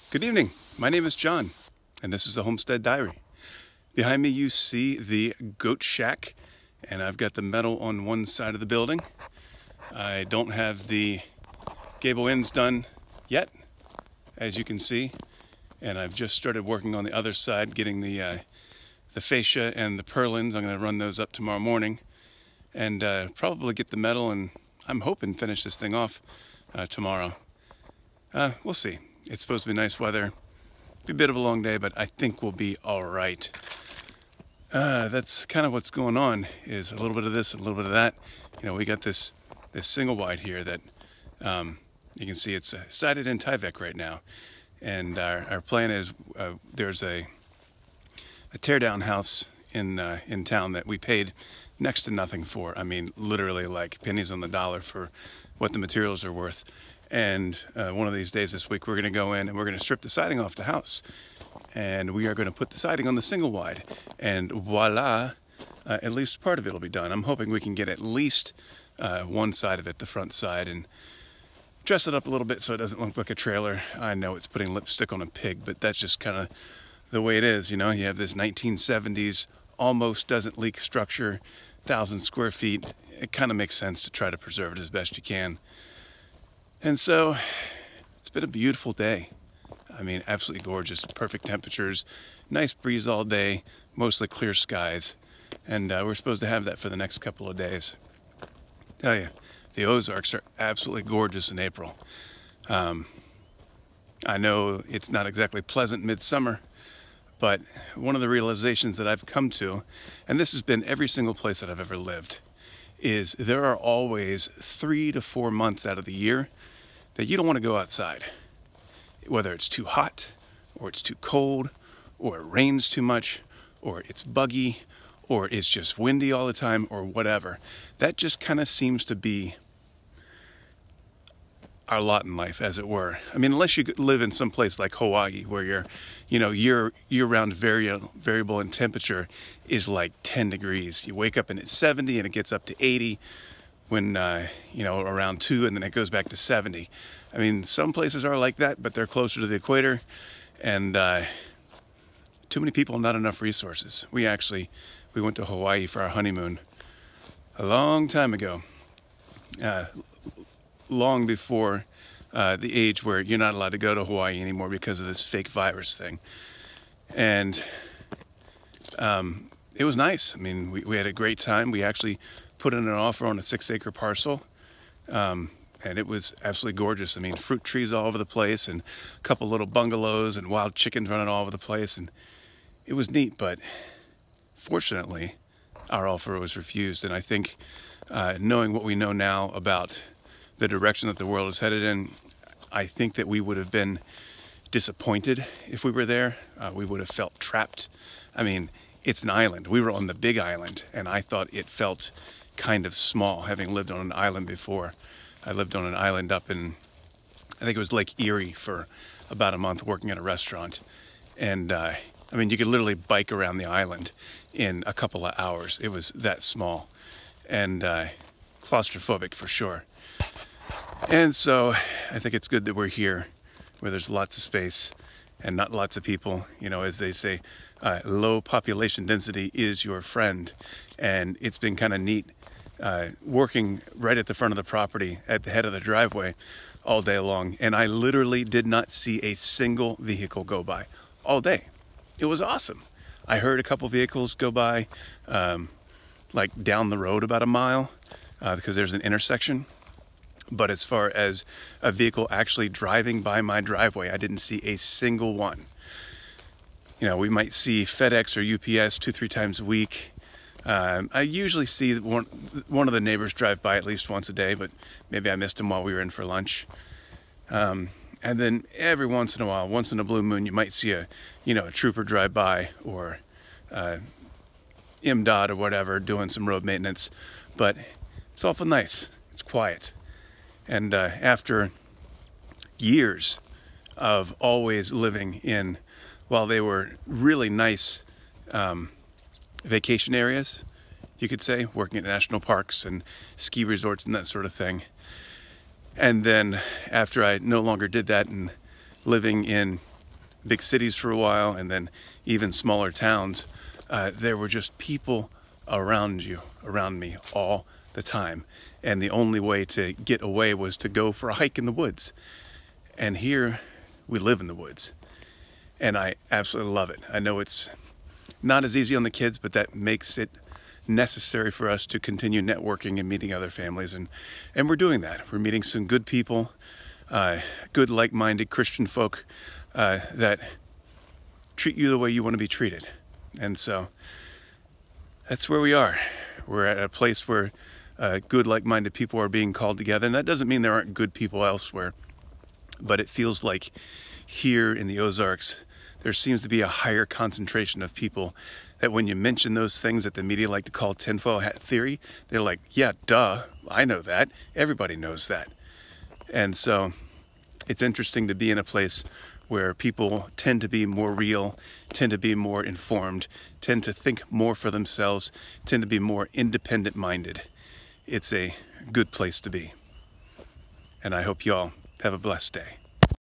Good evening. My name is John, and this is the Homestead Diary. Behind me you see the goat shack, and I've got the metal on one side of the building. I don't have the gable ends done yet, as you can see, and I've just started working on the other side, getting the fascia and the purlins. I'm going to run those up tomorrow morning, and probably get the metal, and I'm hoping finish this thing off tomorrow. We'll see. It's supposed to be nice weather. Be a bit of a long day, but I think we'll be all right. That's kind of what's going on, is a little bit of this, a little bit of that. You know, we got this single wide here that you can see it's sided in Tyvek right now. And our plan is there's a teardown house in town that we paid next to nothing for. I mean, literally like pennies on the dollar for what the materials are worth. And one of these days this week, we're going to go in and we're going to strip the siding off the house. And we are going to put the siding on the single wide. And voila, at least part of it will be done. I'm hoping we can get at least one side of it, the front side, and dress it up a little bit so it doesn't look like a trailer. I know it's putting lipstick on a pig, but that's just kind of the way it is. You know, you have this 1970s, almost doesn't leak structure, 1,000 square feet. It kind of makes sense to try to preserve it as best you can. And so it's been a beautiful day. I mean, absolutely gorgeous, perfect temperatures, nice breeze all day, mostly clear skies. And we're supposed to have that for the next couple of days. Tell you, the Ozarks are absolutely gorgeous in April. I know it's not exactly pleasant midsummer, but one of the realizations that I've come to, and this has been every single place that I've ever lived, is there are always 3 to 4 months out of the year that you don't want to go outside. Whether it's too hot, or it's too cold, or it rains too much, or it's buggy, or it's just windy all the time, or whatever. That just kind of seems to be our lot in life, as it were. I mean, unless you live in some place like Hawaii, where year-round variable in temperature is like 10 degrees. You wake up and it's 70 and it gets up to 80 when, around 2, and then it goes back to 70. I mean, some places are like that, but they're closer to the equator, and too many people, not enough resources. We went to Hawaii for our honeymoon a long time ago. Long before the age where you're not allowed to go to Hawaii anymore because of this fake virus thing. And it was nice. I mean, we had a great time. We actually put in an offer on a 6-acre parcel. And it was absolutely gorgeous. I mean, fruit trees all over the place, and a couple little bungalows, and wild chickens running all over the place. And it was neat, but fortunately, our offer was refused. And I think knowing what we know now about the direction that the world is headed in, I think that we would have been disappointed if we were there. We would have felt trapped. I mean, it's an island. We were on the big island, and I thought it felt kind of small, having lived on an island before. I lived on an island up in, I think it was Lake Erie, for about a month working at a restaurant. And I mean, you could literally bike around the island in a couple of hours. It was that small, and claustrophobic for sure. And so I think it's good that we're here where there's lots of space and not lots of people. You know, as they say, low population density is your friend. And it's been kind of neat working right at the front of the property at the head of the driveway all day long. And I literally did not see a single vehicle go by all day. It was awesome. I heard a couple vehicles go by like down the road about a mile because there's an intersection. But as far as a vehicle actually driving by my driveway, I didn't see a single one. You know, we might see FedEx or UPS 2-3 times a week. I usually see one of the neighbors drive by at least once a day, but maybe I missed him while we were in for lunch. And then every once in a while, once in a blue moon, you might see a trooper drive by, or MDOT or whatever, doing some road maintenance. But it's awful nice. It's quiet. And after years of always living in, while they were really nice vacation areas, you could say, working at national parks and ski resorts and that sort of thing. And then after I no longer did that and living in big cities for a while and then even smaller towns, there were just people around me all the time. And the only way to get away was to go for a hike in the woods. And here we live in the woods. And I absolutely love it. I know it's not as easy on the kids, but that makes it necessary for us to continue networking and meeting other families. And we're doing that. We're meeting some good people, good like-minded Christian folk that treat you the way you want to be treated. And so that's where we are. We're at a place where good like-minded people are being called together. And that doesn't mean there aren't good people elsewhere, but it feels like here in the Ozarks, there seems to be a higher concentration of people that when you mention those things that the media like to call tinfoil hat theory, they're like, yeah, duh, I know that. Everybody knows that. And so it's interesting to be in a place where people tend to be more real, tend to be more informed, tend to think more for themselves, tend to be more independent-minded. It's a good place to be. And I hope y'all have a blessed day.